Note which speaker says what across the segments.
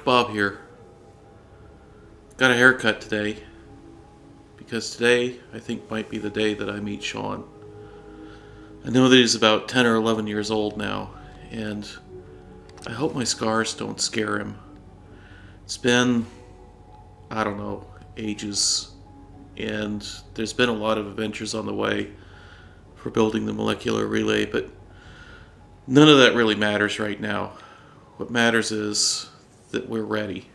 Speaker 1: Bob here. Got a haircut today, because today I think might be the day that I meet Sean. I know that he's about 10 or 11 years old now, and I hope my scars don't scare him. It's been, I don't know, ages, and there's been a lot of adventures on the way for building the molecular relay, but none of that really matters right now. What matters is that we're ready.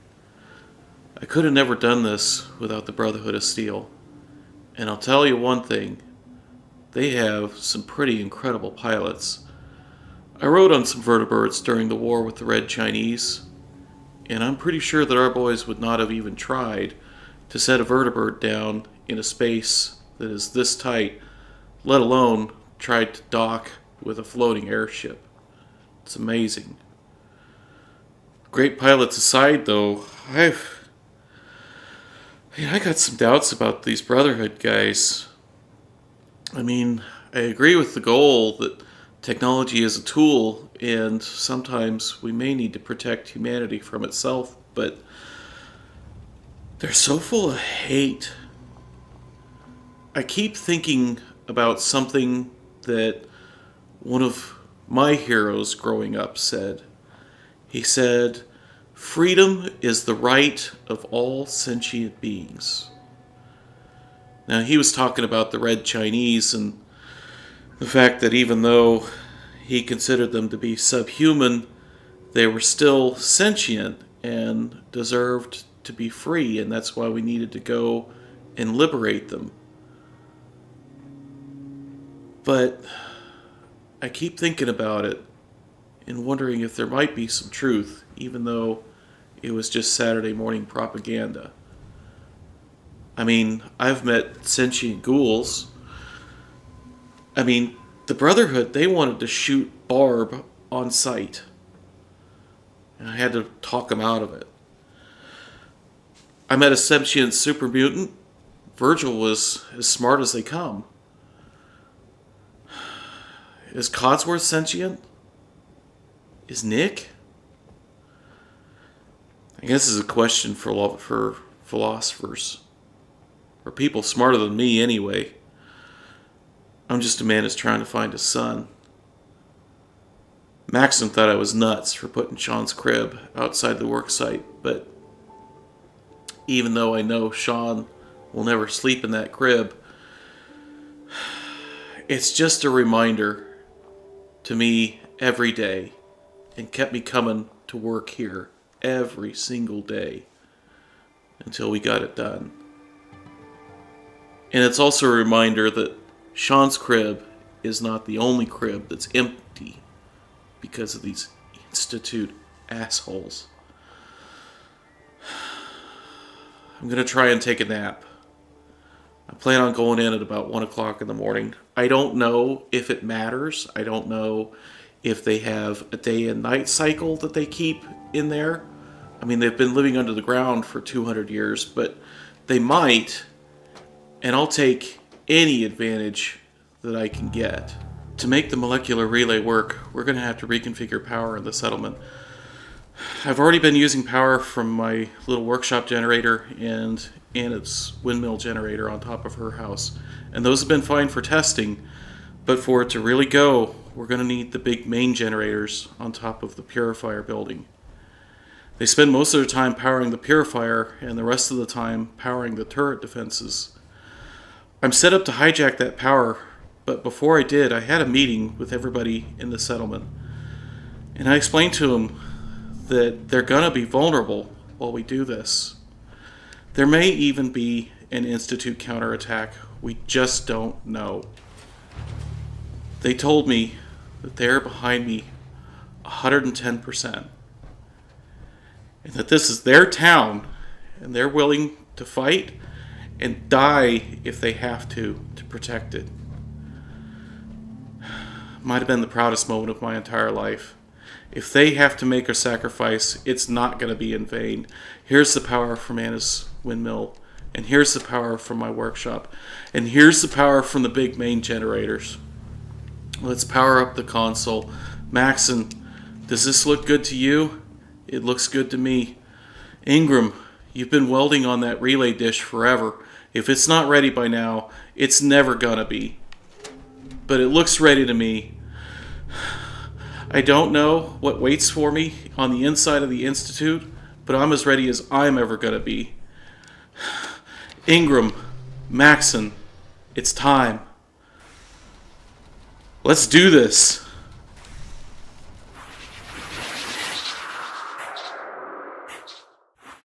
Speaker 1: I could have never done this without the Brotherhood of Steel. And I'll tell you one thing, they have some pretty incredible pilots. I rode on some vertibirds during the war with the Red Chinese, and I'm pretty sure that our boys would not have even tried to set a vertibird down in a space that is this tight, let alone tried to dock with a floating airship. It's amazing. Great pilots aside, though, I got some doubts about these Brotherhood guys. I mean, I agree with the goal that technology is a tool, and sometimes we may need to protect humanity from itself, but they're so full of hate. I keep thinking about something that one of my heroes growing up said. He said, "Freedom is the right of all sentient beings." Now, he was talking about the Red Chinese and the fact that even though he considered them to be subhuman, they were still sentient and deserved to be free, and that's why we needed to go and liberate them. But I keep thinking about it and wondering if there might be some truth, even though it was just Saturday morning propaganda. I mean, I've met sentient ghouls. I mean, the Brotherhood, they wanted to shoot Barb on sight. And I had to talk them out of it. I met a sentient super mutant. Virgil was as smart as they come. Is Codsworth sentient? Is Nick? I guess this is a question for philosophers. Or people smarter than me anyway. I'm just a man who's trying to find his son. Maxon thought I was nuts for putting Sean's crib outside the work site, but even though I know Sean will never sleep in that crib, it's just a reminder to me every day, and kept me coming to work here every single day until we got it done. And it's also a reminder that Sean's crib is not the only crib that's empty because of these Institute assholes. I'm going to try and take a nap. I plan on going in at about 1 o'clock in the morning. I don't know if it matters. I don't know if they have a day and night cycle that they keep in there. I mean, they've been living under the ground for 200 years, but they might, and I'll take any advantage that I can get. To make the molecular relay work, we're going to have to reconfigure power in the settlement. I've already been using power from my little workshop generator and Anna's windmill generator on top of her house. And those have been fine for testing, but for it to really go, we're going to need the big main generators on top of the purifier building. They spend most of their time powering the purifier and the rest of the time powering the turret defenses. I'm set up to hijack that power, but before I did, I had a meeting with everybody in the settlement. And I explained to them that they're going to be vulnerable while we do this. There may even be an Institute counterattack. We just don't know. They told me that they're behind me 110%. And that this is their town, and they're willing to fight and die if they have to protect it. Might have been the proudest moment of my entire life. If they have to make a sacrifice, it's not going to be in vain. Here's the power from Anna's windmill, and here's the power from my workshop, and here's the power from the big main generators. Let's power up the console. Maxon, does this look good to you? It looks good to me. Ingram, you've been welding on that relay dish forever. If it's not ready by now, it's never gonna be. But it looks ready to me. I don't know what waits for me on the inside of the Institute, but I'm as ready as I'm ever gonna be. Ingram, Maxon, it's time. Let's do this.